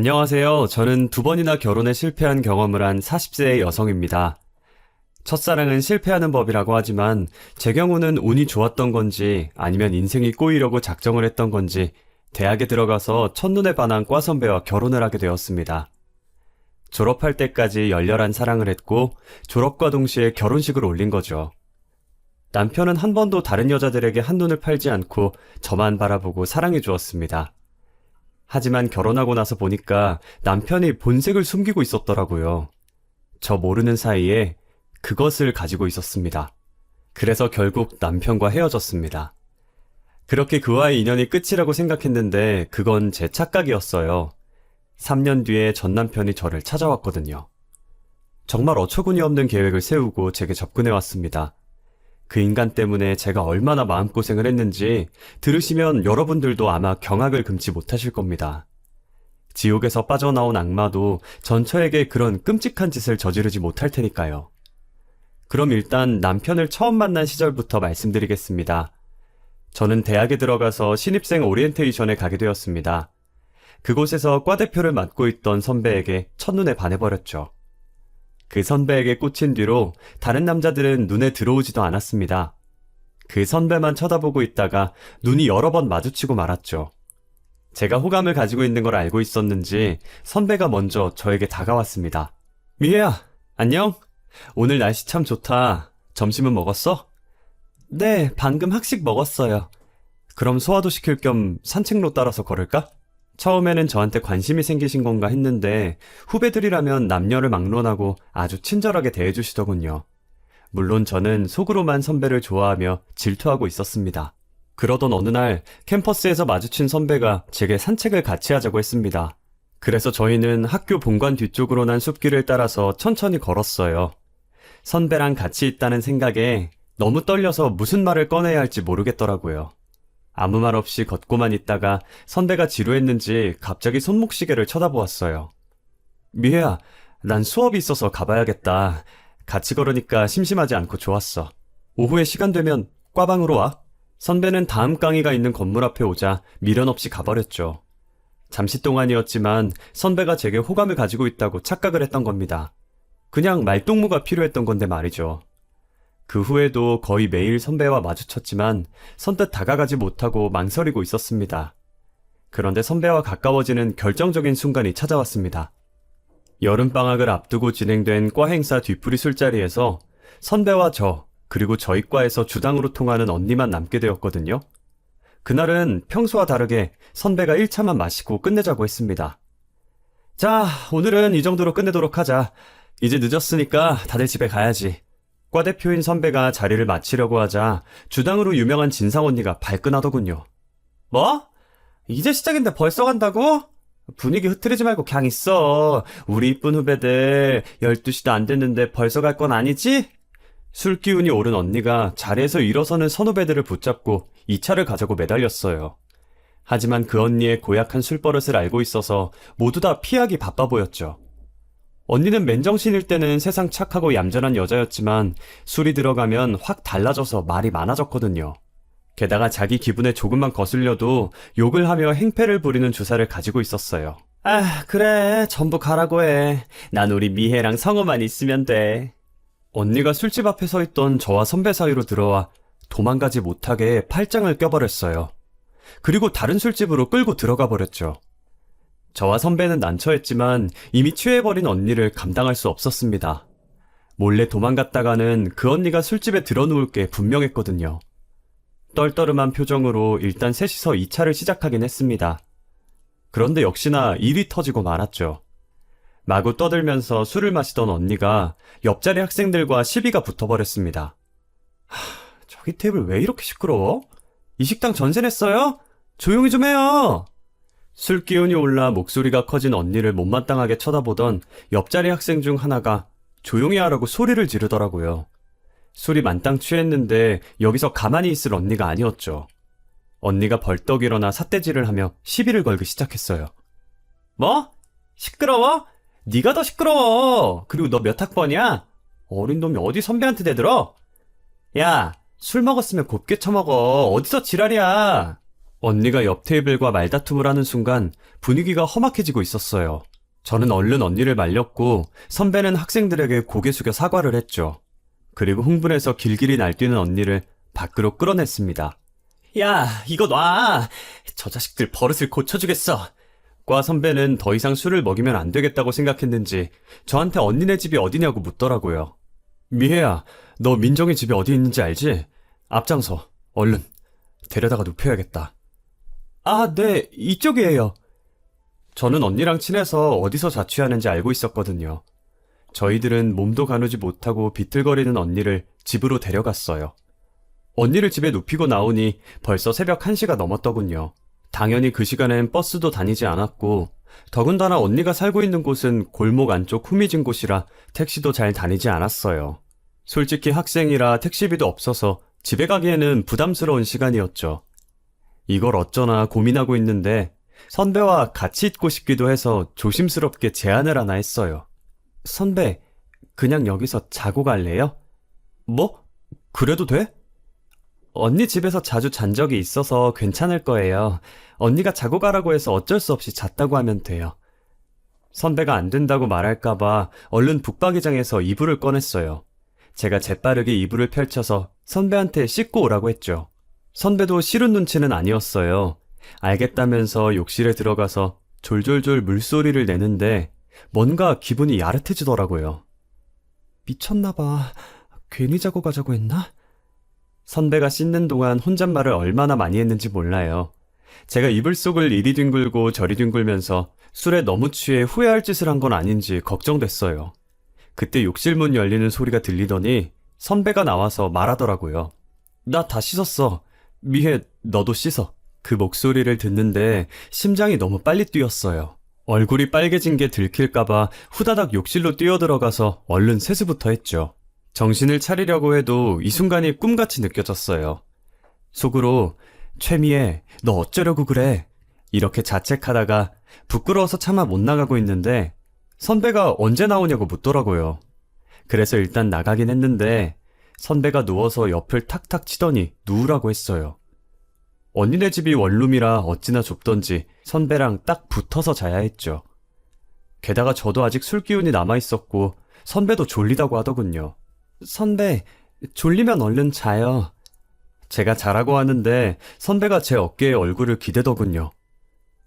안녕하세요. 저는 두 번이나 결혼에 실패한 경험을 한 40세의 여성입니다. 첫사랑은 실패하는 법이라고 하지만 제 경우는 운이 좋았던 건지 아니면 인생이 꼬이려고 작정을 했던 건지 대학에 들어가서 첫눈에 반한 과 선배와 결혼을 하게 되었습니다. 졸업할 때까지 열렬한 사랑을 했고 졸업과 동시에 결혼식을 올린 거죠. 남편은 한 번도 다른 여자들에게 한눈을 팔지 않고 저만 바라보고 사랑해 주었습니다. 하지만 결혼하고 나서 보니까 남편이 본색을 숨기고 있었더라고요. 저 모르는 사이에 그것을 가지고 있었습니다. 그래서 결국 남편과 헤어졌습니다. 그렇게 그와의 인연이 끝이라고 생각했는데 그건 제 착각이었어요. 3년 뒤에 전 남편이 저를 찾아왔거든요. 정말 어처구니 없는 계획을 세우고 제게 접근해왔습니다. 그 인간 때문에 제가 얼마나 마음고생을 했는지 들으시면 여러분들도 아마 경악을 금치 못하실 겁니다. 지옥에서 빠져나온 악마도 전처에게 그런 끔찍한 짓을 저지르지 못할 테니까요. 그럼 일단 남편을 처음 만난 시절부터 말씀드리겠습니다. 저는 대학에 들어가서 신입생 오리엔테이션에 가게 되었습니다. 그곳에서 과대표를 맡고 있던 선배에게 첫눈에 반해버렸죠. 그 선배에게 꽂힌 뒤로 다른 남자들은 눈에 들어오지도 않았습니다. 그 선배만 쳐다보고 있다가 눈이 여러 번 마주치고 말았죠. 제가 호감을 가지고 있는 걸 알고 있었는지 선배가 먼저 저에게 다가왔습니다. 미혜야, 안녕? 오늘 날씨 참 좋다. 점심은 먹었어? 네, 방금 학식 먹었어요. 그럼 소화도 시킬 겸 산책로 따라서 걸을까? 처음에는 저한테 관심이 생기신 건가 했는데 후배들이라면 남녀를 막론하고 아주 친절하게 대해주시더군요. 물론 저는 속으로만 선배를 좋아하며 질투하고 있었습니다. 그러던 어느 날 캠퍼스에서 마주친 선배가 제게 산책을 같이 하자고 했습니다. 그래서 저희는 학교 본관 뒤쪽으로 난 숲길을 따라서 천천히 걸었어요. 선배랑 같이 있다는 생각에 너무 떨려서 무슨 말을 꺼내야 할지 모르겠더라고요. 아무 말 없이 걷고만 있다가 선배가 지루했는지 갑자기 손목시계를 쳐다보았어요. 미혜야, 난 수업이 있어서 가봐야겠다. 같이 걸으니까 심심하지 않고 좋았어. 오후에 시간 되면 과방으로 와. 선배는 다음 강의가 있는 건물 앞에 오자 미련 없이 가버렸죠. 잠시 동안이었지만 선배가 제게 호감을 가지고 있다고 착각을 했던 겁니다. 그냥 말동무가 필요했던 건데 말이죠. 그 후에도 거의 매일 선배와 마주쳤지만 선뜻 다가가지 못하고 망설이고 있었습니다. 그런데 선배와 가까워지는 결정적인 순간이 찾아왔습니다. 여름방학을 앞두고 진행된 과 행사 뒤풀이 술자리에서 선배와 저, 그리고 저희 과에서 주당으로 통하는 언니만 남게 되었거든요. 그날은 평소와 다르게 선배가 1차만 마시고 끝내자고 했습니다. 자, 오늘은 이 정도로 끝내도록 하자. 이제 늦었으니까 다들 집에 가야지. 과대표인 선배가 자리를 마치려고 하자 주당으로 유명한 진상 언니가 발끈하더군요. 뭐? 이제 시작인데 벌써 간다고? 분위기 흐트리지 말고 그냥 있어. 우리 이쁜 후배들 12시도 안 됐는데 벌써 갈 건 아니지? 술 기운이 오른 언니가 자리에서 일어서는 선후배들을 붙잡고 2차를 가자고 매달렸어요. 하지만 그 언니의 고약한 술버릇을 알고 있어서 모두 다 피하기 바빠 보였죠. 언니는 맨정신일 때는 세상 착하고 얌전한 여자였지만 술이 들어가면 확 달라져서 말이 많아졌거든요. 게다가 자기 기분에 조금만 거슬려도 욕을 하며 행패를 부리는 주사를 가지고 있었어요. 아, 그래. 전부 가라고 해. 난 우리 미혜랑 성우만 있으면 돼. 언니가 술집 앞에 서 있던 저와 선배 사이로 들어와 도망가지 못하게 팔짱을 껴버렸어요. 그리고 다른 술집으로 끌고 들어가 버렸죠. 저와 선배는 난처했지만 이미 취해버린 언니를 감당할 수 없었습니다. 몰래 도망갔다가는 그 언니가 술집에 들어누울 게 분명했거든요. 떨떠름한 표정으로 일단 셋이서 2차를 시작하긴 했습니다. 그런데 역시나 일이 터지고 말았죠. 마구 떠들면서 술을 마시던 언니가 옆자리 학생들과 시비가 붙어버렸습니다. 저기 테이블 왜 이렇게 시끄러워? 이 식당 전세 냈어요? 조용히 좀 해요! 술 기운이 올라 목소리가 커진 언니를 못마땅하게 쳐다보던 옆자리 학생 중 하나가 조용히 하라고 소리를 지르더라고요. 술이 만땅 취했는데 여기서 가만히 있을 언니가 아니었죠. 언니가 벌떡 일어나 삿대질을 하며 시비를 걸기 시작했어요. 뭐? 시끄러워? 네가 더 시끄러워. 그리고 너 몇 학번이야? 어린 놈이 어디 선배한테 대들어? 야, 술 먹었으면 곱게 처먹어. 어디서 지랄이야? 언니가 옆 테이블과 말다툼을 하는 순간 분위기가 험악해지고 있었어요. 저는 얼른 언니를 말렸고 선배는 학생들에게 고개 숙여 사과를 했죠. 그리고 흥분해서 길길이 날뛰는 언니를 밖으로 끌어냈습니다. 야, 이거 놔! 저 자식들 버릇을 고쳐주겠어! 과 선배는 더 이상 술을 먹이면 안 되겠다고 생각했는지 저한테 언니네 집이 어디냐고 묻더라고요. 미혜야, 너 민정이 집이 어디 있는지 알지? 앞장서, 얼른. 데려다가 눕혀야겠다. 아, 네, 이쪽이에요. 저는 언니랑 친해서 어디서 자취하는지 알고 있었거든요. 저희들은 몸도 가누지 못하고 비틀거리는 언니를 집으로 데려갔어요. 언니를 집에 눕히고 나오니 벌써 새벽 1시가 넘었더군요. 당연히 그 시간엔 버스도 다니지 않았고 더군다나 언니가 살고 있는 곳은 골목 안쪽 후미진 곳이라 택시도 잘 다니지 않았어요. 솔직히 학생이라 택시비도 없어서 집에 가기에는 부담스러운 시간이었죠. 이걸 어쩌나 고민하고 있는데 선배와 같이 있고 싶기도 해서 조심스럽게 제안을 하나 했어요. 선배, 그냥 여기서 자고 갈래요? 뭐? 그래도 돼? 언니 집에서 자주 잔 적이 있어서 괜찮을 거예요. 언니가 자고 가라고 해서 어쩔 수 없이 잤다고 하면 돼요. 선배가 안 된다고 말할까봐 얼른 북박이장에서 이불을 꺼냈어요. 제가 재빠르게 이불을 펼쳐서 선배한테 씻고 오라고 했죠. 선배도 싫은 눈치는 아니었어요. 알겠다면서 욕실에 들어가서 졸졸졸 물소리를 내는데 뭔가 기분이 야릇해지더라고요. 미쳤나봐. 괜히 자고 가자고 했나? 선배가 씻는 동안 혼잣말을 얼마나 많이 했는지 몰라요. 제가 이불 속을 이리 뒹굴고 저리 뒹굴면서 술에 너무 취해 후회할 짓을 한 건 아닌지 걱정됐어요. 그때 욕실 문 열리는 소리가 들리더니 선배가 나와서 말하더라고요. 나 다 씻었어. 미혜, 너도 씻어. 그 목소리를 듣는데 심장이 너무 빨리 뛰었어요. 얼굴이 빨개진 게 들킬까봐 후다닥 욕실로 뛰어들어가서 얼른 세수부터 했죠. 정신을 차리려고 해도 이 순간이 꿈같이 느껴졌어요. 속으로 최미애, 너 어쩌려고 그래? 이렇게 자책하다가 부끄러워서 차마 못 나가고 있는데 선배가 언제 나오냐고 묻더라고요. 그래서 일단 나가긴 했는데 선배가 누워서 옆을 탁탁 치더니 누우라고 했어요. 언니네 집이 원룸이라 어찌나 좁던지 선배랑 딱 붙어서 자야 했죠. 게다가 저도 아직 술기운이 남아있었고 선배도 졸리다고 하더군요. 선배, 졸리면 얼른 자요. 제가 자라고 하는데 선배가 제 어깨에 얼굴을 기대더군요.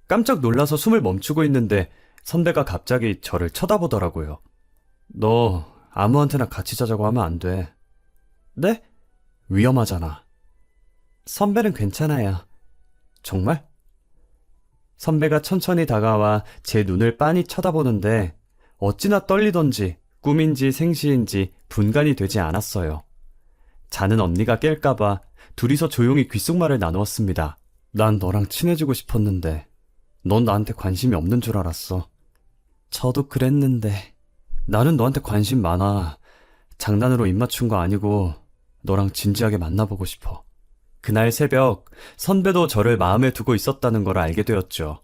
깜짝 놀라서 숨을 멈추고 있는데 선배가 갑자기 저를 쳐다보더라고요. 너 아무한테나 같이 자자고 하면 안 돼. 네? 위험하잖아. 선배는 괜찮아요. 정말? 선배가 천천히 다가와 제 눈을 빤히 쳐다보는데 어찌나 떨리던지 꿈인지 생시인지 분간이 되지 않았어요. 자는 언니가 깰까봐 둘이서 조용히 귓속말을 나누었습니다. 난 너랑 친해지고 싶었는데 넌 나한테 관심이 없는 줄 알았어. 저도 그랬는데 나는 너한테 관심 많아. 장난으로 입맞춘 거 아니고 너랑 진지하게 만나보고 싶어. 그날 새벽 선배도 저를 마음에 두고 있었다는 걸 알게 되었죠.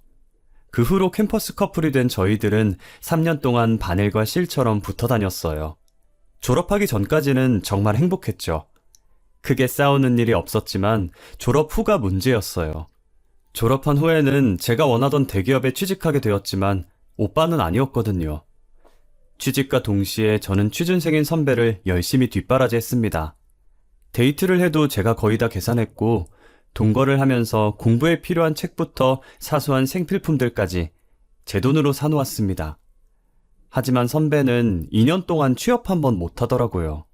그 후로 캠퍼스 커플이 된 저희들은 3년 동안 바늘과 실처럼 붙어 다녔어요. 졸업하기 전까지는 정말 행복했죠. 크게 싸우는 일이 없었지만 졸업 후가 문제였어요. 졸업한 후에는 제가 원하던 대기업에 취직하게 되었지만 오빠는 아니었거든요. 취직과 동시에 저는 취준생인 선배를 열심히 뒷바라지했습니다. 데이트를 해도 제가 거의 다 계산했고 동거를 하면서 공부에 필요한 책부터 사소한 생필품들까지 제 돈으로 사놓았습니다. 하지만 선배는 2년 동안 취업 한 번 못하더라고요.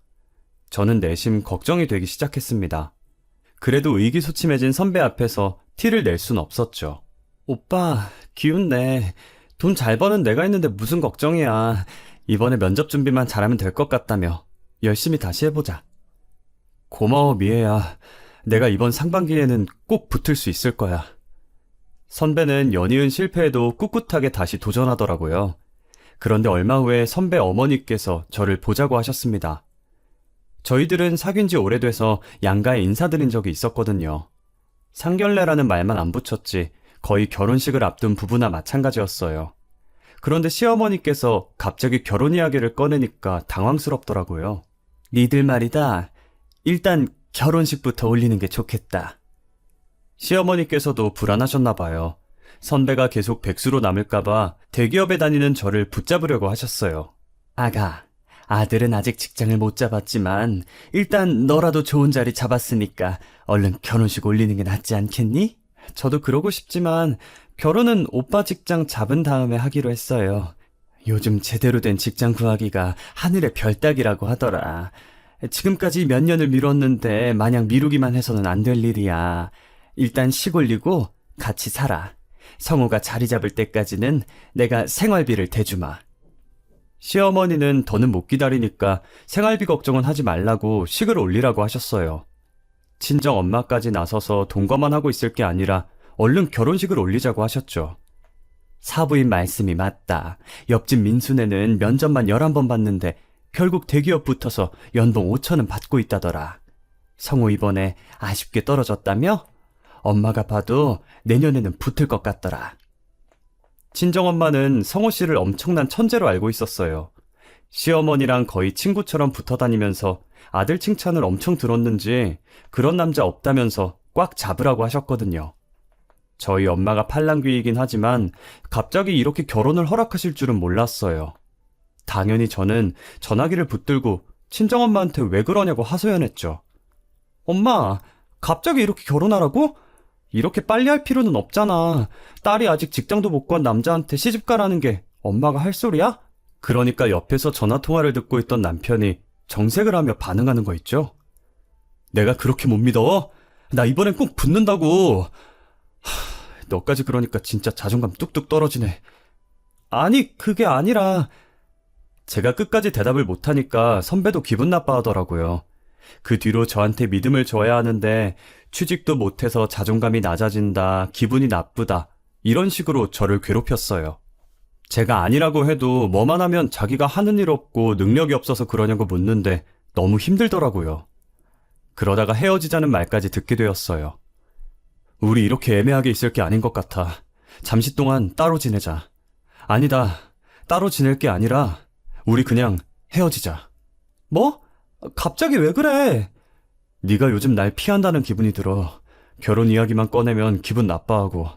저는 내심 걱정이 되기 시작했습니다. 그래도 의기소침해진 선배 앞에서 티를 낼 순 없었죠. 오빠, 기운내. 돈 잘 버는 내가 있는데 무슨 걱정이야. 이번에 면접 준비만 잘하면 될 것 같다며. 열심히 다시 해보자. 고마워, 미애야. 내가 이번 상반기에는 꼭 붙을 수 있을 거야. 선배는 연이은 실패에도 꿋꿋하게 다시 도전하더라고요. 그런데 얼마 후에 선배 어머니께서 저를 보자고 하셨습니다. 저희들은 사귄 지 오래돼서 양가에 인사드린 적이 있었거든요. 상견례라는 말만 안 붙였지 거의 결혼식을 앞둔 부부나 마찬가지였어요. 그런데 시어머니께서 갑자기 결혼 이야기를 꺼내니까 당황스럽더라고요. 니들 말이다. 일단 결혼식부터 올리는 게 좋겠다. 시어머니께서도 불안하셨나 봐요. 선배가 계속 백수로 남을까봐 대기업에 다니는 저를 붙잡으려고 하셨어요. 아가, 아들은 아직 직장을 못 잡았지만 일단 너라도 좋은 자리 잡았으니까 얼른 결혼식 올리는 게 낫지 않겠니? 저도 그러고 싶지만 결혼은 오빠 직장 잡은 다음에 하기로 했어요. 요즘 제대로 된 직장 구하기가 하늘의 별 따기라고 하더라. 지금까지 몇 년을 미뤘는데 마냥 미루기만 해서는 안 될 일이야. 일단 식 올리고 같이 살아. 성우가 자리 잡을 때까지는 내가 생활비를 대주마. 시어머니는 더는 못 기다리니까 생활비 걱정은 하지 말라고 식을 올리라고 하셨어요. 친정 엄마까지 나서서 동거만 하고 있을 게 아니라 얼른 결혼식을 올리자고 하셨죠. 사부인 말씀이 맞다. 옆집 민수네는 면접만 11번 봤는데 결국 대기업 붙어서 연봉 5천은 받고 있다더라. 성우 이번에 아쉽게 떨어졌다며? 엄마가 봐도 내년에는 붙을 것 같더라. 친정엄마는 성호 씨를 엄청난 천재로 알고 있었어요. 시어머니랑 거의 친구처럼 붙어 다니면서 아들 칭찬을 엄청 들었는지 그런 남자 없다면서 꽉 잡으라고 하셨거든요. 저희 엄마가 팔랑귀이긴 하지만 갑자기 이렇게 결혼을 허락하실 줄은 몰랐어요. 당연히 저는 전화기를 붙들고 친정엄마한테 왜 그러냐고 하소연했죠. 엄마, 갑자기 이렇게 결혼하라고? 이렇게 빨리 할 필요는 없잖아. 딸이 아직 직장도 못 구한 남자한테 시집가라는 게 엄마가 할 소리야? 그러니까 옆에서 전화통화를 듣고 있던 남편이 정색을 하며 반응하는 거 있죠? 내가 그렇게 못 믿어? 나 이번엔 꼭 붙는다고. 너까지 그러니까 진짜 자존감 뚝뚝 떨어지네. 아니, 그게 아니라. 제가 끝까지 대답을 못하니까 선배도 기분 나빠하더라고요. 그 뒤로 저한테 믿음을 줘야 하는데 취직도 못해서 자존감이 낮아진다, 기분이 나쁘다 이런 식으로 저를 괴롭혔어요. 제가 아니라고 해도 뭐만 하면 자기가 하는 일 없고 능력이 없어서 그러냐고 묻는데 너무 힘들더라고요. 그러다가 헤어지자는 말까지 듣게 되었어요. 우리 이렇게 애매하게 있을 게 아닌 것 같아. 잠시 동안 따로 지내자. 아니다, 따로 지낼 게 아니라 우리 그냥 헤어지자. 뭐? 갑자기 왜 그래? 네가 요즘 날 피한다는 기분이 들어. 결혼 이야기만 꺼내면 기분 나빠하고.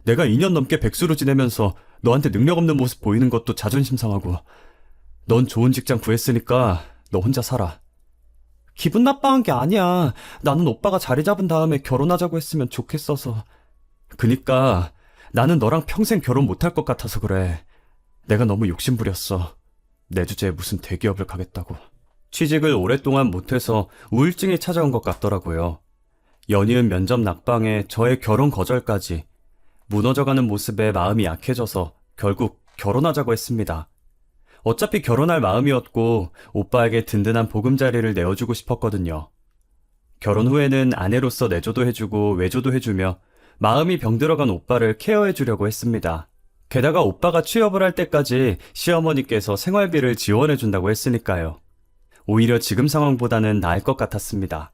내가 2년 넘게 백수로 지내면서 너한테 능력 없는 모습 보이는 것도 자존심 상하고. 넌 좋은 직장 구했으니까 너 혼자 살아. 기분 나빠한 게 아니야. 나는 오빠가 자리 잡은 다음에 결혼하자고 했으면 좋겠어서. 그니까 나는 너랑 평생 결혼 못할 것 같아서 그래. 내가 너무 욕심부렸어. 내 주제에 무슨 대기업을 가겠다고. 취직을 오랫동안 못해서 우울증이 찾아온 것 같더라고요. 연이은 면접 낙방에 저의 결혼 거절까지. 무너져가는 모습에 마음이 약해져서 결국 결혼하자고 했습니다. 어차피 결혼할 마음이었고 오빠에게 든든한 보금자리를 내어주고 싶었거든요. 결혼 후에는 아내로서 내조도 해주고 외조도 해주며 마음이 병들어간 오빠를 케어해주려고 했습니다. 게다가 오빠가 취업을 할 때까지 시어머니께서 생활비를 지원해준다고 했으니까요. 오히려 지금 상황보다는 나을 것 같았습니다.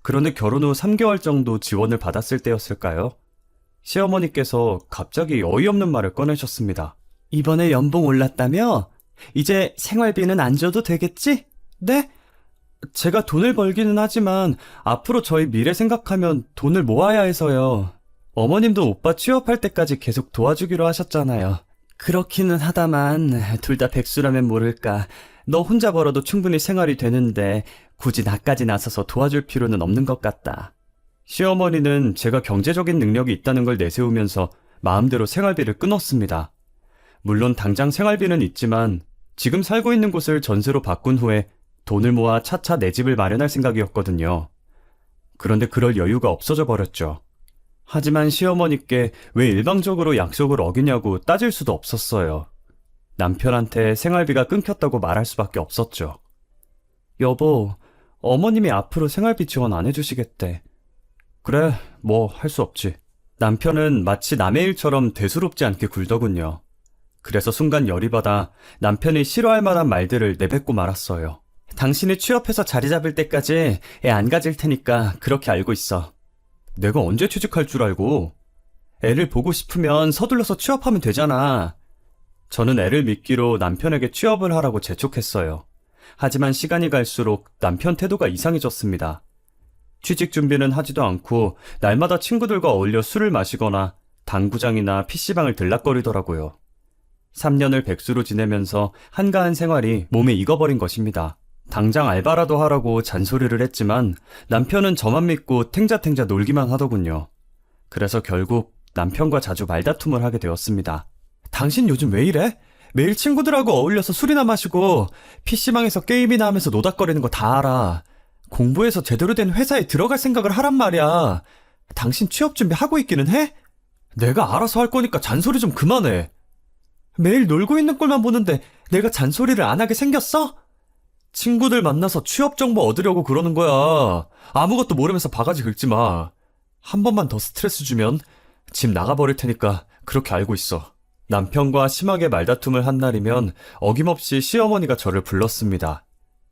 그런데 결혼 후 3개월 정도 지원을 받았을 때였을까요? 시어머니께서 갑자기 어이없는 말을 꺼내셨습니다. 이번에 연봉 올랐다며? 이제 생활비는 안 줘도 되겠지? 네? 제가 돈을 벌기는 하지만 앞으로 저희 미래 생각하면 돈을 모아야 해서요. 어머님도 오빠 취업할 때까지 계속 도와주기로 하셨잖아요. 그렇기는 하다만 둘 다 백수라면 모를까. 너 혼자 벌어도 충분히 생활이 되는데 굳이 나까지 나서서 도와줄 필요는 없는 것 같다. 시어머니는 제가 경제적인 능력이 있다는 걸 내세우면서 마음대로 생활비를 끊었습니다. 물론 당장 생활비는 있지만 지금 살고 있는 곳을 전세로 바꾼 후에 돈을 모아 차차 내 집을 마련할 생각이었거든요. 그런데 그럴 여유가 없어져 버렸죠. 하지만 시어머니께 왜 일방적으로 약속을 어기냐고 따질 수도 없었어요. 남편한테 생활비가 끊겼다고 말할 수밖에 없었죠. 여보, 어머님이 앞으로 생활비 지원 안 해주시겠대. 그래, 뭐 할 수 없지. 남편은 마치 남의 일처럼 대수롭지 않게 굴더군요. 그래서 순간 열이 받아 남편이 싫어할 만한 말들을 내뱉고 말았어요. 당신이 취업해서 자리 잡을 때까지 애 안 가질 테니까 그렇게 알고 있어. 내가 언제 취직할 줄 알고? 애를 보고 싶으면 서둘러서 취업하면 되잖아. 저는 애를 믿기로 남편에게 취업을 하라고 재촉했어요. 하지만 시간이 갈수록 남편 태도가 이상해졌습니다. 취직 준비는 하지도 않고 날마다 친구들과 어울려 술을 마시거나 당구장이나 PC방을 들락거리더라고요. 3년을 백수로 지내면서 한가한 생활이 몸에 익어버린 것입니다. 당장 알바라도 하라고 잔소리를 했지만 남편은 저만 믿고 탱자탱자 놀기만 하더군요. 그래서 결국 남편과 자주 말다툼을 하게 되었습니다. 당신 요즘 왜 이래? 매일 친구들하고 어울려서 술이나 마시고 PC방에서 게임이나 하면서 노닥거리는 거 다 알아. 공부해서 제대로 된 회사에 들어갈 생각을 하란 말이야. 당신 취업 준비하고 있기는 해? 내가 알아서 할 거니까 잔소리 좀 그만해. 매일 놀고 있는 꼴만 보는데 내가 잔소리를 안 하게 생겼어? 친구들 만나서 취업 정보 얻으려고 그러는 거야. 아무것도 모르면서 바가지 긁지 마. 한 번만 더 스트레스 주면 집 나가버릴 테니까 그렇게 알고 있어. 남편과 심하게 말다툼을 한 날이면 어김없이 시어머니가 저를 불렀습니다.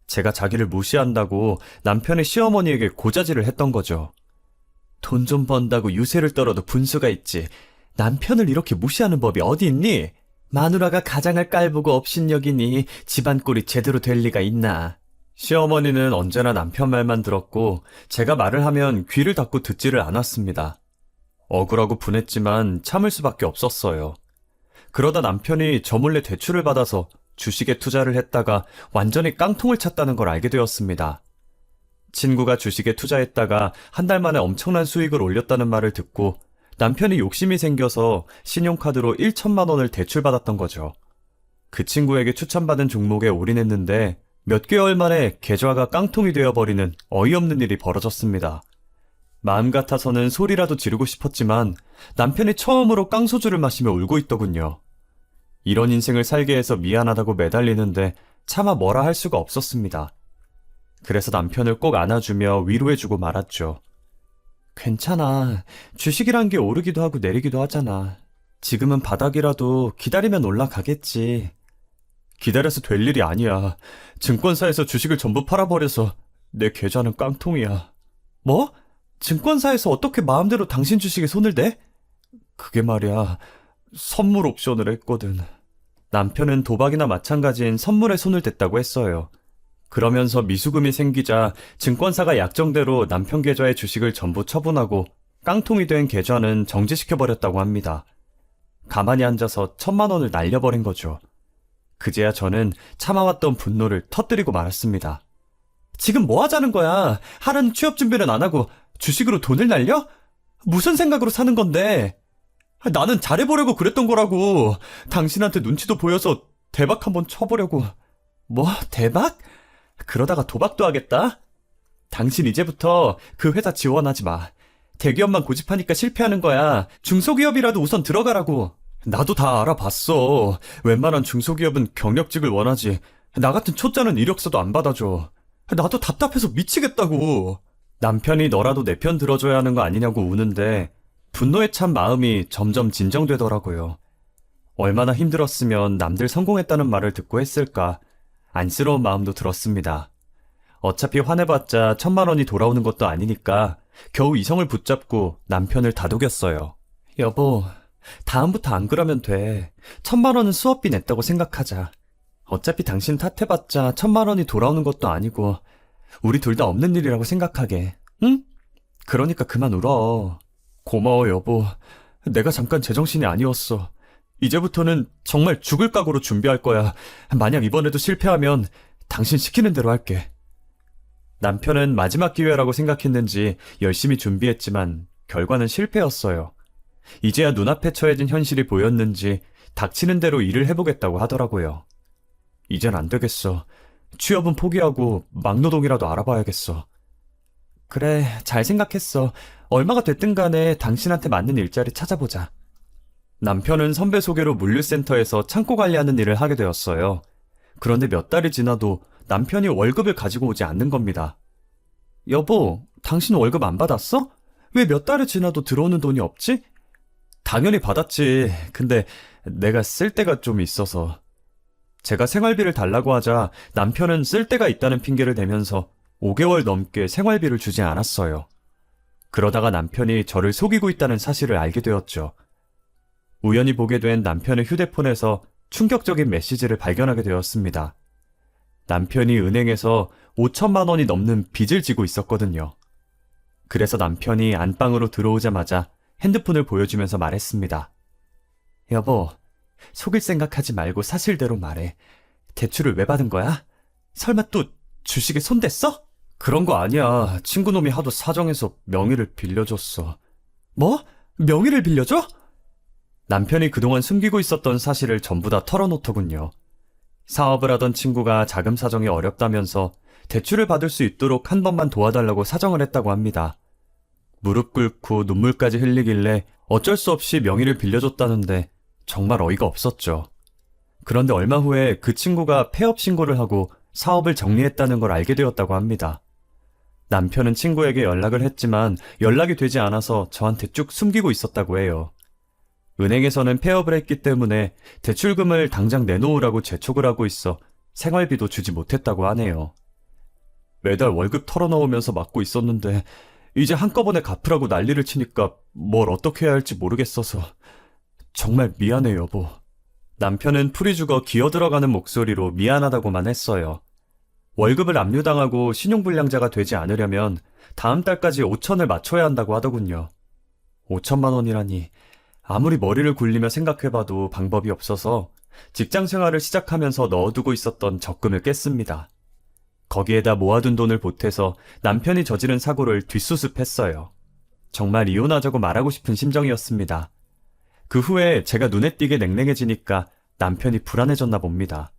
제가 자기를 무시한다고 남편의 시어머니에게 고자질을 했던 거죠. 돈 좀 번다고 유세를 떨어도 분수가 있지. 남편을 이렇게 무시하는 법이 어디 있니? 마누라가 가장을 깔보고 업신여기니 집안 꼴이 제대로 될 리가 있나. 시어머니는 언제나 남편 말만 들었고 제가 말을 하면 귀를 닫고 듣지를 않았습니다. 억울하고 분했지만 참을 수밖에 없었어요. 그러다 남편이 저 몰래 대출을 받아서 주식에 투자를 했다가 완전히 깡통을 찼다는 걸 알게 되었습니다. 친구가 주식에 투자했다가 한 달 만에 엄청난 수익을 올렸다는 말을 듣고 남편이 욕심이 생겨서 신용카드로 1천만 원을 대출받았던 거죠. 그 친구에게 추천받은 종목에 올인했는데 몇 개월 만에 계좌가 깡통이 되어버리는 어이없는 일이 벌어졌습니다. 마음 같아서는 소리라도 지르고 싶었지만 남편이 처음으로 깡소주를 마시며 울고 있더군요. 이런 인생을 살게 해서 미안하다고 매달리는데 차마 뭐라 할 수가 없었습니다. 그래서 남편을 꼭 안아주며 위로해주고 말았죠. 괜찮아. 주식이란 게 오르기도 하고 내리기도 하잖아. 지금은 바닥이라도 기다리면 올라가겠지. 기다려서 될 일이 아니야. 증권사에서 주식을 전부 팔아버려서 내 계좌는 깡통이야. 뭐? 증권사에서 어떻게 마음대로 당신 주식에 손을 대? 그게 말이야. 선물 옵션을 했거든. 남편은 도박이나 마찬가지인 선물에 손을 댔다고 했어요. 그러면서 미수금이 생기자 증권사가 약정대로 남편 계좌의 주식을 전부 처분하고 깡통이 된 계좌는 정지시켜버렸다고 합니다. 가만히 앉아서 1,000만 원을 날려버린 거죠. 그제야 저는 참아왔던 분노를 터뜨리고 말았습니다. 지금 뭐 하자는 거야? 하라는 취업 준비는 안 하고 주식으로 돈을 날려? 무슨 생각으로 사는 건데? 나는 잘해보려고 그랬던 거라고. 당신한테 눈치도 보여서 대박 한번 쳐보려고. 뭐? 대박? 그러다가 도박도 하겠다? 당신 이제부터 그 회사 지원하지 마. 대기업만 고집하니까 실패하는 거야. 중소기업이라도 우선 들어가라고. 나도 다 알아봤어. 웬만한 중소기업은 경력직을 원하지. 나 같은 초짜는 이력서도 안 받아줘. 나도 답답해서 미치겠다고. 남편이 너라도 내 편 들어줘야 하는 거 아니냐고 우는데 분노에 찬 마음이 점점 진정되더라고요. 얼마나 힘들었으면 남들 성공했다는 말을 듣고 했을까. 안쓰러운 마음도 들었습니다. 어차피 화내봤자 1,000만 원이 돌아오는 것도 아니니까 겨우 이성을 붙잡고 남편을 다독였어요. 여보, 다음부터 안 그러면 돼. 1,000만 원은 수업비 냈다고 생각하자. 어차피 당신 탓해봤자 1,000만 원이 돌아오는 것도 아니고 우리 둘 다 없는 일이라고 생각하게. 응? 그러니까 그만 울어. 고마워 여보. 내가 잠깐 제정신이 아니었어. 이제부터는 정말 죽을 각오로 준비할 거야. 만약 이번에도 실패하면 당신 시키는 대로 할게. 남편은 마지막 기회라고 생각했는지 열심히 준비했지만 결과는 실패였어요. 이제야 눈앞에 처해진 현실이 보였는지 닥치는 대로 일을 해보겠다고 하더라고요. 이젠 안 되겠어. 취업은 포기하고 막노동이라도 알아봐야겠어. 그래, 잘 생각했어. 얼마가 됐든 간에 당신한테 맞는 일자리 찾아보자. 남편은 선배 소개로 물류센터에서 창고 관리하는 일을 하게 되었어요. 그런데 몇 달이 지나도 남편이 월급을 가지고 오지 않는 겁니다. 여보, 당신 월급 안 받았어? 왜 몇 달이 지나도 들어오는 돈이 없지? 당연히 받았지. 근데 내가 쓸 데가 좀 있어서. 제가 생활비를 달라고 하자 남편은 쓸 데가 있다는 핑계를 대면서 5개월 넘게 생활비를 주지 않았어요. 그러다가 남편이 저를 속이고 있다는 사실을 알게 되었죠. 우연히 보게 된 남편의 휴대폰에서 충격적인 메시지를 발견하게 되었습니다. 남편이 은행에서 5,000만 원이 넘는 빚을 지고 있었거든요. 그래서 남편이 안방으로 들어오자마자 핸드폰을 보여주면서 말했습니다. 여보, 속일 생각하지 말고 사실대로 말해. 대출을 왜 받은 거야? 설마 또 주식에 손댔어? 그런 거 아니야. 친구놈이 하도 사정해서 명의를 빌려줬어. 뭐? 명의를 빌려줘? 남편이 그동안 숨기고 있었던 사실을 전부 다 털어놓더군요. 사업을 하던 친구가 자금 사정이 어렵다면서 대출을 받을 수 있도록 한 번만 도와달라고 사정을 했다고 합니다. 무릎 꿇고 눈물까지 흘리길래 어쩔 수 없이 명의를 빌려줬다는데 정말 어이가 없었죠. 그런데 얼마 후에 그 친구가 폐업 신고를 하고 사업을 정리했다는 걸 알게 되었다고 합니다. 남편은 친구에게 연락을 했지만 연락이 되지 않아서 저한테 쭉 숨기고 있었다고 해요. 은행에서는 폐업을 했기 때문에 대출금을 당장 내놓으라고 재촉을 하고 있어 생활비도 주지 못했다고 하네요. 매달 월급 털어넣으면서 맞고 있었는데 이제 한꺼번에 갚으라고 난리를 치니까 뭘 어떻게 해야 할지 모르겠어서 정말 미안해 여보. 남편은 풀이 죽어 기어들어가는 목소리로 미안하다고만 했어요. 월급을 압류당하고 신용불량자가 되지 않으려면 다음 달까지 5천을 맞춰야 한다고 하더군요. 5천만 원이라니 아무리 머리를 굴리며 생각해봐도 방법이 없어서 직장 생활을 시작하면서 넣어두고 있었던 적금을 깼습니다. 거기에다 모아둔 돈을 보태서 남편이 저지른 사고를 뒷수습했어요. 정말 이혼하자고 말하고 싶은 심정이었습니다. 그 후에 제가 눈에 띄게 냉랭해지니까 남편이 불안해졌나 봅니다.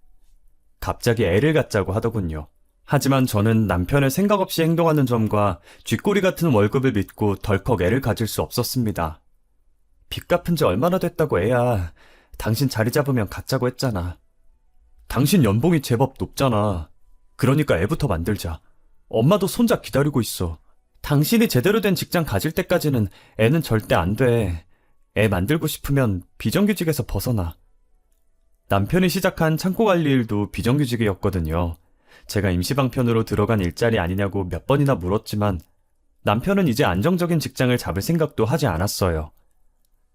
갑자기 애를 갖자고 하더군요. 하지만 저는 남편의 생각 없이 행동하는 점과 쥐꼬리 같은 월급을 믿고 덜컥 애를 가질 수 없었습니다. 빚 갚은 지 얼마나 됐다고 애야. 당신 자리 잡으면 갖자고 했잖아. 당신 연봉이 제법 높잖아. 그러니까 애부터 만들자. 엄마도 손자 기다리고 있어. 당신이 제대로 된 직장 가질 때까지는 애는 절대 안 돼. 애 만들고 싶으면 비정규직에서 벗어나. 남편이 시작한 창고 관리 일도 비정규직이었거든요. 제가 임시방편으로 들어간 일자리 아니냐고 몇 번이나 물었지만 남편은 이제 안정적인 직장을 잡을 생각도 하지 않았어요.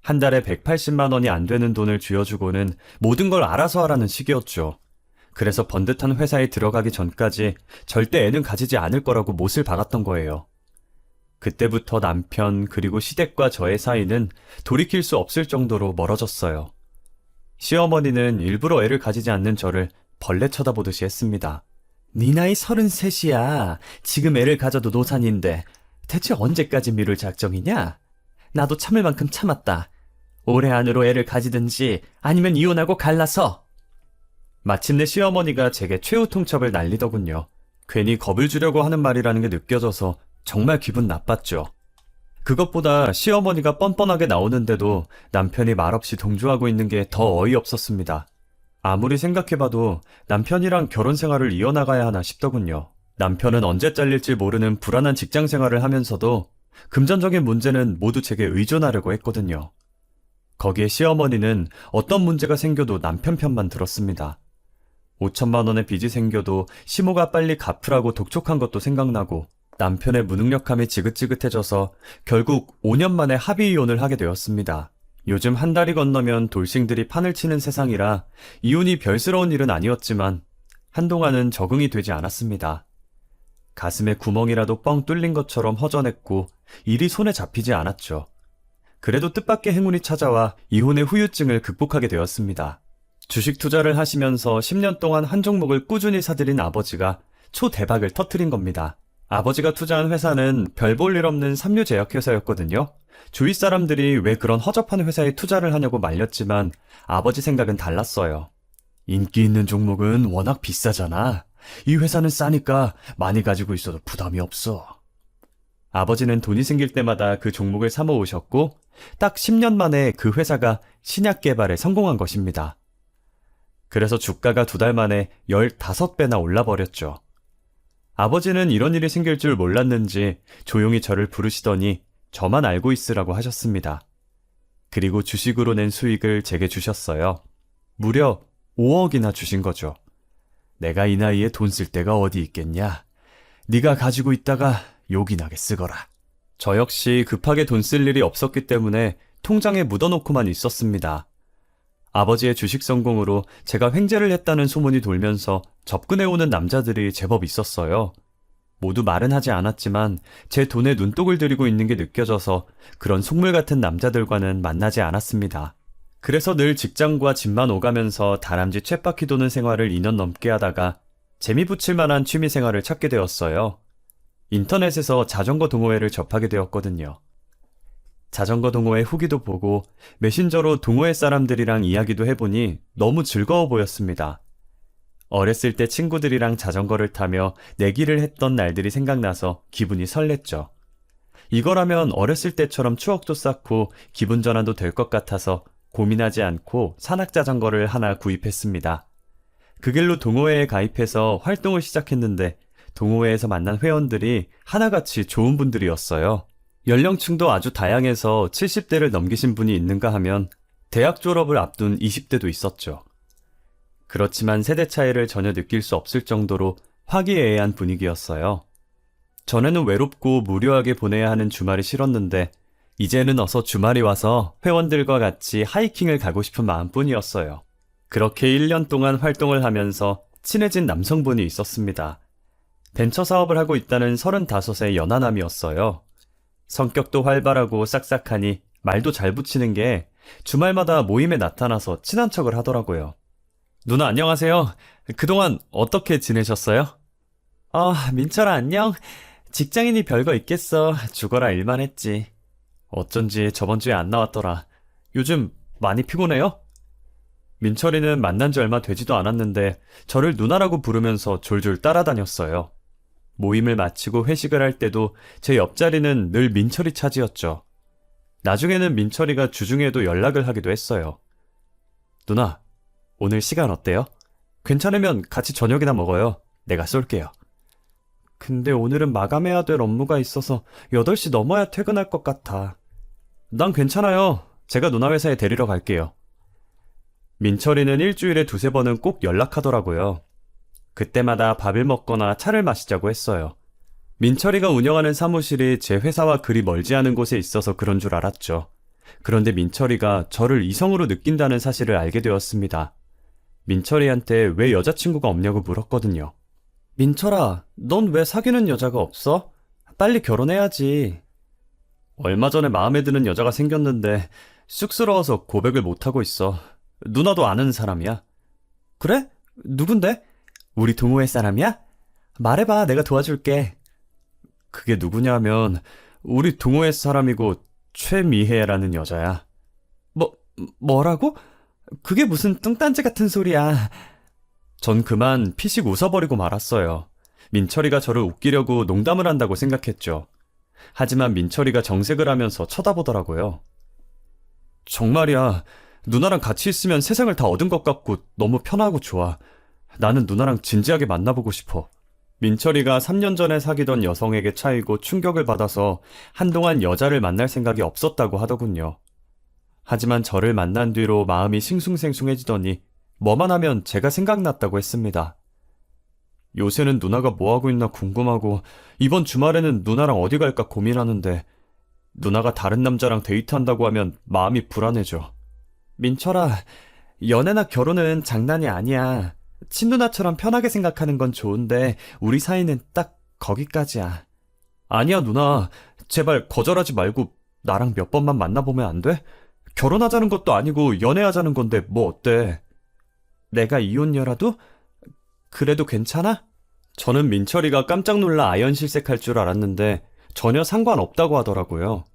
한 달에 180만 원이 안 되는 돈을 쥐어주고는 모든 걸 알아서 하라는 식이었죠. 그래서 번듯한 회사에 들어가기 전까지 절대 애는 가지지 않을 거라고 못을 박았던 거예요. 그때부터 남편 그리고 시댁과 저의 사이는 돌이킬 수 없을 정도로 멀어졌어요. 시어머니는 일부러 애를 가지지 않는 저를 벌레 쳐다보듯이 했습니다. 네 나이 33이야. 지금 애를 가져도 노산인데 대체 언제까지 미룰 작정이냐? 나도 참을 만큼 참았다. 올해 안으로 애를 가지든지 아니면 이혼하고 갈라서. 마침내 시어머니가 제게 최후 통첩을 날리더군요. 괜히 겁을 주려고 하는 말이라는 게 느껴져서 정말 기분 나빴죠. 그것보다 시어머니가 뻔뻔하게 나오는데도 남편이 말없이 동조하고 있는 게 더 어이없었습니다. 아무리 생각해봐도 남편이랑 결혼 생활을 이어나가야 하나 싶더군요. 남편은 언제 잘릴지 모르는 불안한 직장 생활을 하면서도 금전적인 문제는 모두 제게 의존하려고 했거든요. 거기에 시어머니는 어떤 문제가 생겨도 남편 편만 들었습니다. 5천만 원의 빚이 생겨도 시모가 빨리 갚으라고 독촉한 것도 생각나고 남편의 무능력함이 지긋지긋해져서 결국 5년 만에 합의 이혼을 하게 되었습니다. 요즘 한 달이 건너면 돌싱들이 판을 치는 세상이라 이혼이 별스러운 일은 아니었지만 한동안은 적응이 되지 않았습니다. 가슴에 구멍이라도 뻥 뚫린 것처럼 허전했고 일이 손에 잡히지 않았죠. 그래도 뜻밖의 행운이 찾아와 이혼의 후유증을 극복하게 되었습니다. 주식 투자를 하시면서 10년 동안 한 종목을 꾸준히 사들인 아버지가 초대박을 터뜨린 겁니다. 아버지가 투자한 회사는 별 볼 일 없는 삼류제약회사였거든요. 주위 사람들이 왜 그런 허접한 회사에 투자를 하냐고 말렸지만 아버지 생각은 달랐어요. 인기 있는 종목은 워낙 비싸잖아. 이 회사는 싸니까 많이 가지고 있어도 부담이 없어. 아버지는 돈이 생길 때마다 그 종목을 사모으셨고 딱 10년 만에 그 회사가 신약 개발에 성공한 것입니다. 그래서 주가가 2달 만에 15배나 올라버렸죠. 아버지는 이런 일이 생길 줄 몰랐는지 조용히 저를 부르시더니 저만 알고 있으라고 하셨습니다. 그리고 주식으로 낸 수익을 제게 주셨어요. 무려 5억이나 주신 거죠. 내가 이 나이에 돈 쓸 데가 어디 있겠냐. 네가 가지고 있다가 욕이 나게 쓰거라. 저 역시 급하게 돈 쓸 일이 없었기 때문에 통장에 묻어놓고만 있었습니다. 아버지의 주식 성공으로 제가 횡재를 했다는 소문이 돌면서 접근해오는 남자들이 제법 있었어요. 모두 말은 하지 않았지만 제 돈에 눈독을 들이고 있는 게 느껴져서 그런 속물 같은 남자들과는 만나지 않았습니다. 그래서 늘 직장과 집만 오가면서 다람쥐 쳇바퀴 도는 생활을 2년 넘게 하다가 재미 붙일 만한 취미 생활을 찾게 되었어요. 인터넷에서 자전거 동호회를 접하게 되었거든요. 자전거 동호회 후기도 보고 메신저로 동호회 사람들이랑 이야기도 해보니 너무 즐거워 보였습니다. 어렸을 때 친구들이랑 자전거를 타며 내기를 했던 날들이 생각나서 기분이 설렜죠. 이거라면 어렸을 때처럼 추억도 쌓고 기분 전환도 될 것 같아서 고민하지 않고 산악자전거를 하나 구입했습니다. 그 길로 동호회에 가입해서 활동을 시작했는데 동호회에서 만난 회원들이 하나같이 좋은 분들이었어요. 연령층도 아주 다양해서 70대를 넘기신 분이 있는가 하면 대학 졸업을 앞둔 20대도 있었죠. 그렇지만 세대 차이를 전혀 느낄 수 없을 정도로 화기애애한 분위기였어요. 전에는 외롭고 무료하게 보내야 하는 주말이 싫었는데 이제는 어서 주말이 와서 회원들과 같이 하이킹을 가고 싶은 마음뿐이었어요. 그렇게 1년 동안 활동을 하면서 친해진 남성분이 있었습니다. 벤처 사업을 하고 있다는 35의 연하남이었어요. 성격도 활발하고 싹싹하니 말도 잘 붙이는 게 주말마다 모임에 나타나서 친한 척을 하더라고요. 누나 안녕하세요. 그동안 어떻게 지내셨어요? 민철아 안녕. 직장인이 별거 있겠어. 죽어라 일만 했지. 어쩐지 저번 주에 안 나왔더라. 요즘 많이 피곤해요? 민철이는 만난 지 얼마 되지도 않았는데 저를 누나라고 부르면서 졸졸 따라다녔어요. 모임을 마치고 회식을 할 때도 제 옆자리는 늘 민철이 차지였죠. 나중에는 민철이가 주중에도 연락을 하기도 했어요. 누나, 오늘 시간 어때요? 괜찮으면 같이 저녁이나 먹어요. 내가 쏠게요. 근데 오늘은 마감해야 될 업무가 있어서 8시 넘어야 퇴근할 것 같아. 난 괜찮아요. 제가 누나 회사에 데리러 갈게요. 민철이는 일주일에 2-3번은 꼭 연락하더라고요. 그때마다 밥을 먹거나 차를 마시자고 했어요. 민철이가 운영하는 사무실이 제 회사와 그리 멀지 않은 곳에 있어서 그런 줄 알았죠. 그런데 민철이가 저를 이성으로 느낀다는 사실을 알게 되었습니다. 민철이한테 왜 여자친구가 없냐고 물었거든요. 민철아, 넌 왜 사귀는 여자가 없어? 빨리 결혼해야지. 얼마 전에 마음에 드는 여자가 생겼는데 쑥스러워서 고백을 못하고 있어. 누나도 아는 사람이야. 그래? 누군데? 우리 동호회 사람이야? 말해봐, 내가 도와줄게. 그게 누구냐면 우리 동호회 사람이고 최미혜라는 여자야. 뭐라고? 그게 무슨 뚱딴지 같은 소리야. 전 그만 피식 웃어버리고 말았어요. 민철이가 저를 웃기려고 농담을 한다고 생각했죠. 하지만 민철이가 정색을 하면서 쳐다보더라고요. 정말이야. 누나랑 같이 있으면 세상을 다 얻은 것 같고 너무 편하고 좋아. 나는 누나랑 진지하게 만나보고 싶어. 민철이가 3년 전에 사귀던 여성에게 차이고 충격을 받아서 한동안 여자를 만날 생각이 없었다고 하더군요. 하지만 저를 만난 뒤로 마음이 싱숭생숭해지더니 뭐만 하면 제가 생각났다고 했습니다. 요새는 누나가 뭐하고 있나 궁금하고 이번 주말에는 누나랑 어디 갈까 고민하는데 누나가 다른 남자랑 데이트한다고 하면 마음이 불안해져. 민철아, 연애나 결혼은 장난이 아니야. 친누나처럼 편하게 생각하는 건 좋은데 우리 사이는 딱 거기까지야. 아니야 누나, 제발 거절하지 말고 나랑 몇 번만 만나보면 안 돼? 결혼하자는 것도 아니고 연애하자는 건데 뭐 어때? 내가 이혼녀라도? 그래도 괜찮아? 저는 민철이가 깜짝 놀라 아연실색할 줄 알았는데 전혀 상관없다고 하더라고요.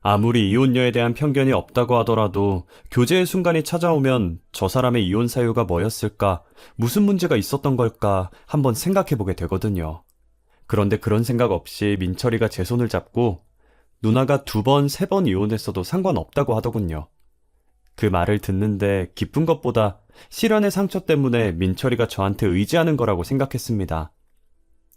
아무리 이혼녀에 대한 편견이 없다고 하더라도 교제의 순간이 찾아오면 저 사람의 이혼 사유가 뭐였을까, 무슨 문제가 있었던 걸까 한번 생각해보게 되거든요. 그런데 그런 생각 없이 민철이가 제 손을 잡고 누나가 2번, 3번 이혼했어도 상관없다고 하더군요. 그 말을 듣는데 기쁜 것보다 실연의 상처 때문에 민철이가 저한테 의지하는 거라고 생각했습니다.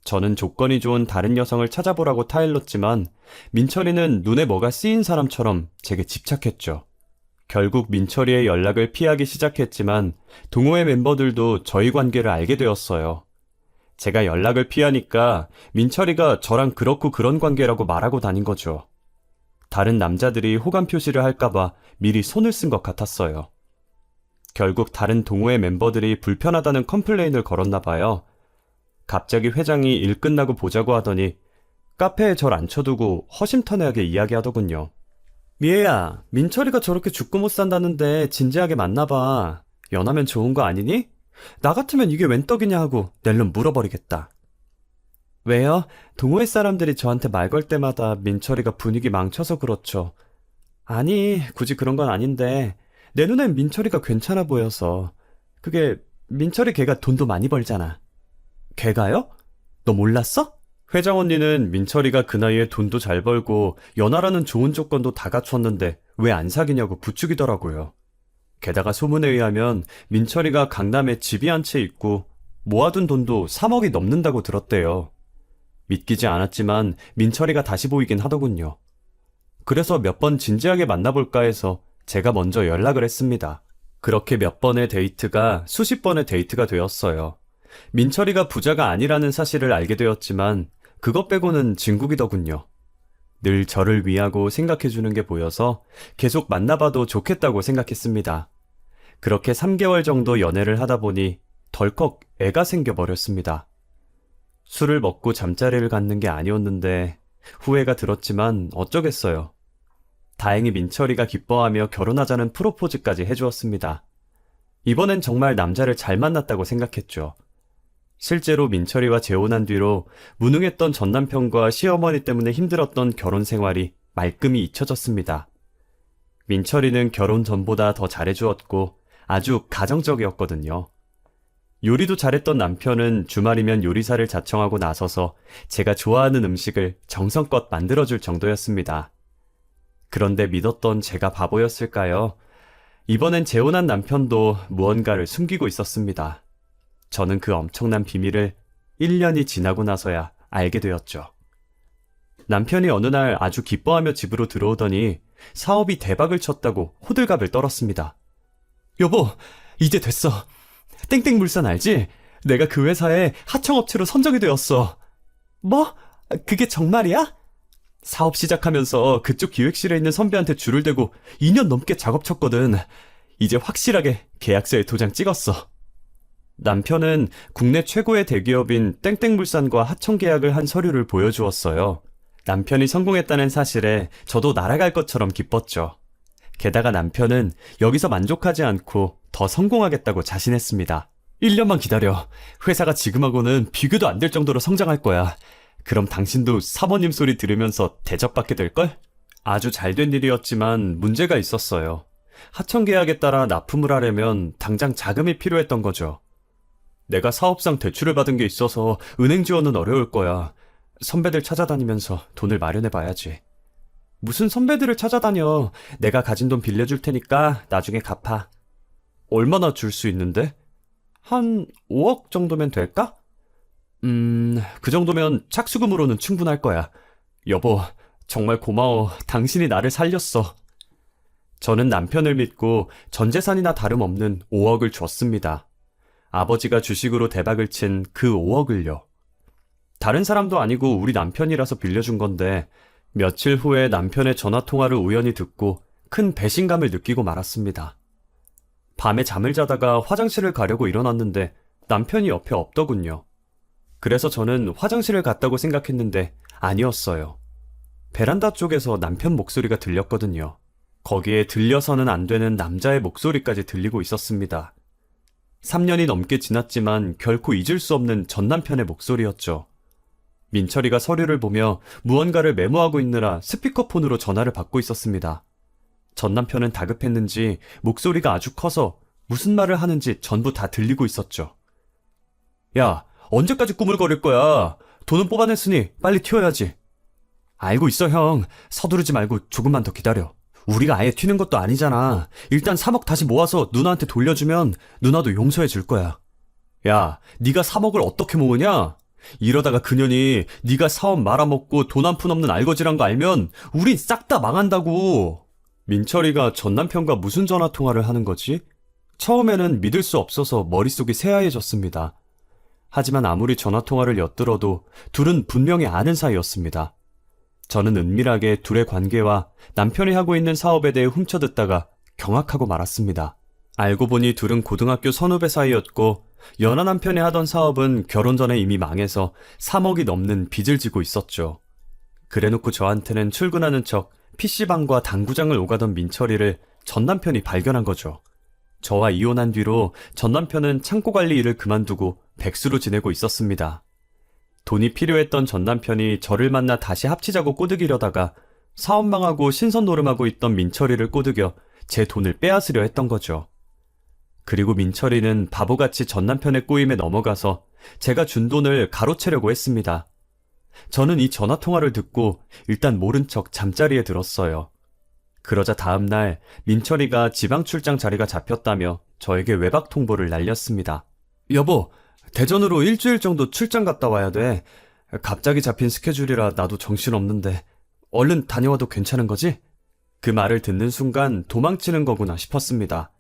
저는 조건이 좋은 다른 여성을 찾아보라고 타일렀지만 민철이는 눈에 뭐가 쓰인 사람처럼 제게 집착했죠. 결국 민철이의 연락을 피하기 시작했지만 동호회 멤버들도 저희 관계를 알게 되었어요. 제가 연락을 피하니까 민철이가 저랑 그렇고 그런 관계라고 말하고 다닌 거죠. 다른 남자들이 호감 표시를 할까봐 미리 손을 쓴 것 같았어요. 결국 다른 동호회 멤버들이 불편하다는 컴플레인을 걸었나 봐요. 갑자기 회장이 일 끝나고 보자고 하더니 카페에 절 앉혀두고 허심탄회하게 이야기하더군요. 미애야, 민철이가 저렇게 죽고 못 산다는데 진지하게 만나봐. 연하면 좋은 거 아니니? 나 같으면 이게 웬 떡이냐 하고 낼름 물어버리겠다. 왜요? 동호회 사람들이 저한테 말 걸 때마다 민철이가 분위기 망쳐서 그렇죠. 아니, 굳이 그런 건 아닌데 내 눈엔 민철이가 괜찮아 보여서. 그게 민철이 걔가 돈도 많이 벌잖아. 걔가요? 너 몰랐어? 회장 언니는 민철이가 그 나이에 돈도 잘 벌고 연하라는 좋은 조건도 다 갖췄는데 왜 안 사귀냐고 부추기더라고요. 게다가 소문에 의하면 민철이가 강남에 집이 한 채 있고 모아둔 돈도 3억이 넘는다고 들었대요. 믿기지 않았지만 민철이가 다시 보이긴 하더군요. 그래서 몇 번 진지하게 만나볼까 해서 제가 먼저 연락을 했습니다. 그렇게 몇 번의 데이트가 수십 번의 데이트가 되었어요. 민철이가 부자가 아니라는 사실을 알게 되었지만 그것 빼고는 진국이더군요. 늘 저를 위하고 생각해주는 게 보여서 계속 만나봐도 좋겠다고 생각했습니다. 그렇게 3개월 정도 연애를 하다 보니 덜컥 애가 생겨버렸습니다. 술을 먹고 잠자리를 갖는 게 아니었는데 후회가 들었지만 어쩌겠어요. 다행히 민철이가 기뻐하며 결혼하자는 프로포즈까지 해주었습니다. 이번엔 정말 남자를 잘 만났다고 생각했죠. 실제로 민철이와 재혼한 뒤로 무능했던 전남편과 시어머니 때문에 힘들었던 결혼 생활이 말끔히 잊혀졌습니다. 민철이는 결혼 전보다 더 잘해주었고 아주 가정적이었거든요. 요리도 잘했던 남편은 주말이면 요리사를 자청하고 나서서 제가 좋아하는 음식을 정성껏 만들어줄 정도였습니다. 그런데 믿었던 제가 바보였을까요? 이번엔 재혼한 남편도 무언가를 숨기고 있었습니다. 저는 그 엄청난 비밀을 1년이 지나고 나서야 알게 되었죠. 남편이 어느 날 아주 기뻐하며 집으로 들어오더니 사업이 대박을 쳤다고 호들갑을 떨었습니다. 여보, 이제 됐어. 땡땡물산 알지? 내가 그 회사에 하청업체로 선정이 되었어. 뭐? 그게 정말이야? 사업 시작하면서 그쪽 기획실에 있는 선배한테 줄을 대고 2년 넘게 작업 쳤거든. 이제 확실하게 계약서에 도장 찍었어. 남편은 국내 최고의 대기업인 땡땡물산과 하청 계약을 한 서류를 보여주었어요. 남편이 성공했다는 사실에 저도 날아갈 것처럼 기뻤죠. 게다가 남편은 여기서 만족하지 않고 더 성공하겠다고 자신했습니다. 1년만 기다려. 회사가 지금하고는 비교도 안 될 정도로 성장할 거야. 그럼 당신도 사모님 소리 들으면서 대접받게 될걸? 아주 잘된 일이었지만 문제가 있었어요. 하청 계약에 따라 납품을 하려면 당장 자금이 필요했던 거죠. 내가 사업상 대출을 받은 게 있어서 은행 지원은 어려울 거야. 선배들 찾아다니면서 돈을 마련해봐야지. 무슨 선배들을 찾아다녀. 내가 가진 돈 빌려줄 테니까 나중에 갚아. 얼마나 줄 수 있는데? 한 5억 정도면 될까? 그 정도면 착수금으로는 충분할 거야. 여보, 정말 고마워. 당신이 나를 살렸어. 저는 남편을 믿고 전 재산이나 다름없는 5억을 줬습니다. 아버지가 주식으로 대박을 친 그 5억을요. 다른 사람도 아니고 우리 남편이라서 빌려준 건데 며칠 후에 남편의 전화통화를 우연히 듣고 큰 배신감을 느끼고 말았습니다. 밤에 잠을 자다가 화장실을 가려고 일어났는데 남편이 옆에 없더군요. 그래서 저는 화장실을 갔다고 생각했는데 아니었어요. 베란다 쪽에서 남편 목소리가 들렸거든요. 거기에 들려서는 안 되는 남자의 목소리까지 들리고 있었습니다. 3년이 넘게 지났지만 결코 잊을 수 없는 전 남편의 목소리였죠. 민철이가 서류를 보며 무언가를 메모하고 있느라 스피커폰으로 전화를 받고 있었습니다. 전 남편은 다급했는지 목소리가 아주 커서 무슨 말을 하는지 전부 다 들리고 있었죠. 야, 언제까지 꾸물거릴 거야? 돈은 뽑아냈으니 빨리 튀어야지. 알고 있어, 형. 서두르지 말고 조금만 더 기다려. 우리가 아예 튀는 것도 아니잖아. 일단 3억 다시 모아서 누나한테 돌려주면 누나도 용서해 줄 거야. 야, 네가 3억을 어떻게 모으냐? 이러다가 그년이 네가 사업 말아먹고 돈 한 푼 없는 알거지란 거 알면 우린 싹 다 망한다고. 민철이가 전 남편과 무슨 전화통화를 하는 거지? 처음에는 믿을 수 없어서 머릿속이 새하얘졌습니다. 하지만 아무리 전화통화를 엿들어도 둘은 분명히 아는 사이였습니다. 저는 은밀하게 둘의 관계와 남편이 하고 있는 사업에 대해 훔쳐듣다가 경악하고 말았습니다. 알고 보니 둘은 고등학교 선후배 사이였고 연하 남편이 하던 사업은 결혼 전에 이미 망해서 3억이 넘는 빚을 지고 있었죠. 그래놓고 저한테는 출근하는 척 PC방과 당구장을 오가던 민철이를 전 남편이 발견한 거죠. 저와 이혼한 뒤로 전 남편은 창고 관리 일을 그만두고 백수로 지내고 있었습니다. 돈이 필요했던 전 남편이 저를 만나 다시 합치자고 꼬드기려다가 사업 망하고 신선 노름하고 있던 민철이를 꼬드겨 제 돈을 빼앗으려 했던 거죠. 그리고 민철이는 바보같이 전 남편의 꼬임에 넘어가서 제가 준 돈을 가로채려고 했습니다. 저는 이 전화통화를 듣고 일단 모른 척 잠자리에 들었어요. 그러자 다음날 민철이가 지방 출장 자리가 잡혔다며 저에게 외박 통보를 날렸습니다. 여보, 대전으로 일주일 정도 출장 갔다 와야 돼. 갑자기 잡힌 스케줄이라 나도 정신없는데 얼른 다녀와도 괜찮은 거지? 그 말을 듣는 순간 도망치는 거구나 싶었습니다.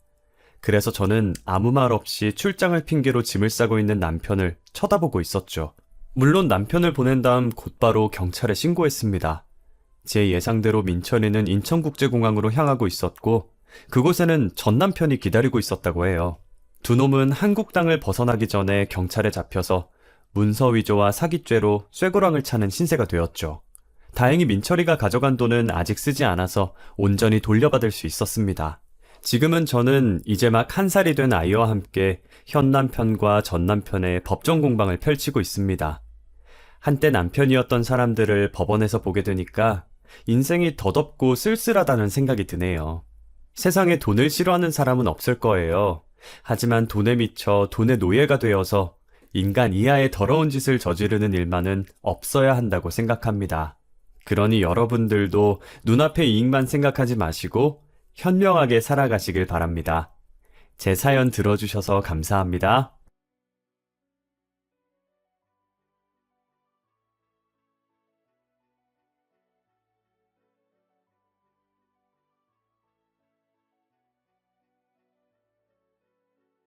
그래서 저는 아무 말 없이 출장을 핑계로 짐을 싸고 있는 남편을 쳐다보고 있었죠. 물론 남편을 보낸 다음 곧바로 경찰에 신고했습니다. 제 예상대로 민철이는 인천국제공항으로 향하고 있었고 그곳에는 전 남편이 기다리고 있었다고 해요. 두 놈은 한국 땅을 벗어나기 전에 경찰에 잡혀서 문서 위조와 사기죄로 쇠고랑을 차는 신세가 되었죠. 다행히 민철이가 가져간 돈은 아직 쓰지 않아서 온전히 돌려받을 수 있었습니다. 지금은 저는 이제 막 1살이 된 아이와 함께 현 남편과 전 남편의 법정 공방을 펼치고 있습니다. 한때 남편이었던 사람들을 법원에서 보게 되니까 인생이 더덥고 쓸쓸하다는 생각이 드네요. 세상에 돈을 싫어하는 사람은 없을 거예요. 하지만 돈에 미쳐 돈의 노예가 되어서 인간 이하의 더러운 짓을 저지르는 일만은 없어야 한다고 생각합니다. 그러니 여러분들도 눈앞의 이익만 생각하지 마시고 현명하게 살아가시길 바랍니다. 제 사연 들어주셔서 감사합니다.